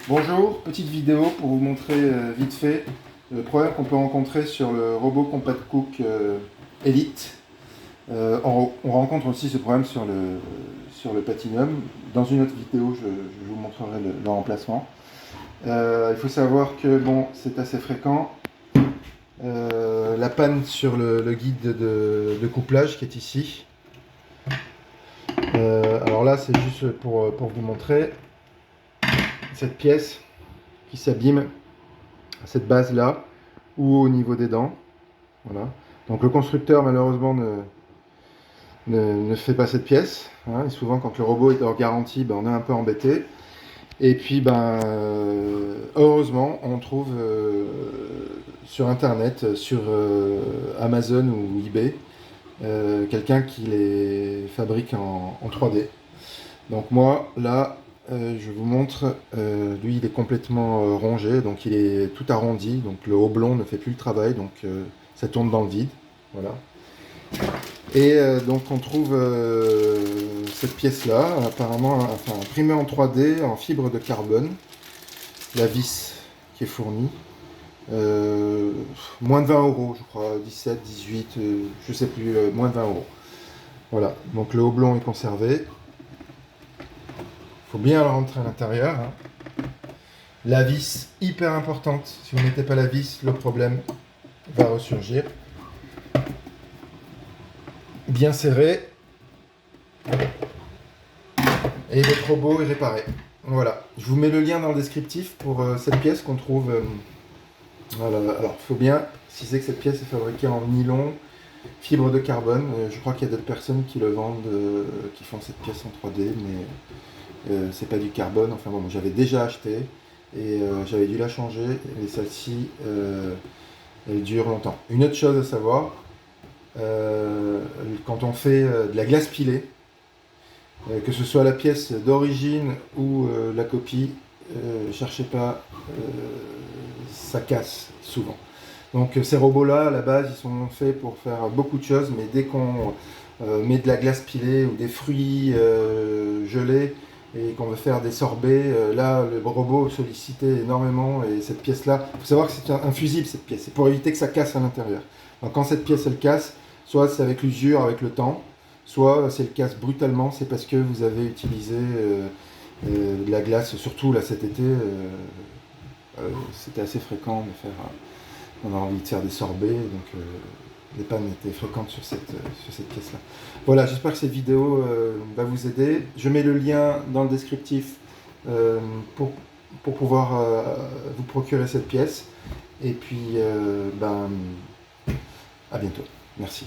Bonjour, petite vidéo pour vous montrer vite fait le problème qu'on peut rencontrer sur le robot Compact Cook Elite. On rencontre aussi ce problème sur le Platinum. Dans une autre vidéo, je vous montrerai le remplacement. Il faut savoir que bon, c'est assez fréquent. La panne sur le guide de couplage qui est ici. Alors là, c'est juste pour vous montrer cette pièce qui s'abîme à cette base là ou au niveau des dents. Voilà. Donc le constructeur malheureusement ne fait pas cette pièce. Hein. Et souvent quand le robot est hors garantie, ben, on est un peu embêté. Et puis ben, heureusement on trouve sur internet, sur Amazon ou eBay, quelqu'un qui les fabrique en 3D. Donc moi là je vous montre, lui il est complètement rongé, donc il est tout arrondi, donc le houblon ne fait plus le travail, donc ça tourne dans le vide. Voilà. Et donc on trouve cette pièce là, apparemment enfin, imprimée en 3D en fibre de carbone, la vis qui est fournie. Moins de 20 euros, je crois, 17, 18, je sais plus, moins de 20 euros. Voilà, donc le houblon est conservé. Il faut bien le rentrer à l'intérieur. Hein. La vis, hyper importante. Si vous ne mettez pas la vis, le problème va ressurgir. Bien serré. Et votre robot est réparé. Voilà. Je vous mets le lien dans le descriptif pour cette pièce qu'on trouve. Voilà. Alors, il faut bien préciser que cette pièce est fabriquée en nylon, fibre de carbone. Je crois qu'il y a d'autres personnes qui le vendent, qui font cette pièce en 3D, mais c'est pas du carbone. Enfin bon, j'avais déjà acheté et j'avais dû la changer. Et celle-ci, elle dure longtemps. Une autre chose à savoir, quand on fait de la glace pilée, que ce soit la pièce d'origine ou la copie, cherchez pas, ça casse souvent. Donc ces robots-là, à la base, ils sont faits pour faire beaucoup de choses, mais dès qu'on met de la glace pilée ou des fruits gelés et qu'on veut faire des sorbets, là, le robot est sollicité énormément. Et cette pièce-là, il faut savoir que c'est un fusible, cette pièce. C'est pour éviter que ça casse à l'intérieur. Donc quand cette pièce, elle casse, soit c'est avec l'usure, avec le temps, soit si elle casse brutalement, c'est parce que vous avez utilisé de la glace, surtout là cet été, c'était assez fréquent de faire... on a envie de faire des sorbets, donc les pannes étaient fréquentes sur cette pièce-là. Voilà, j'espère que cette vidéo va vous aider. Je mets le lien dans le descriptif pour pouvoir vous procurer cette pièce. Et puis, ben, à bientôt. Merci.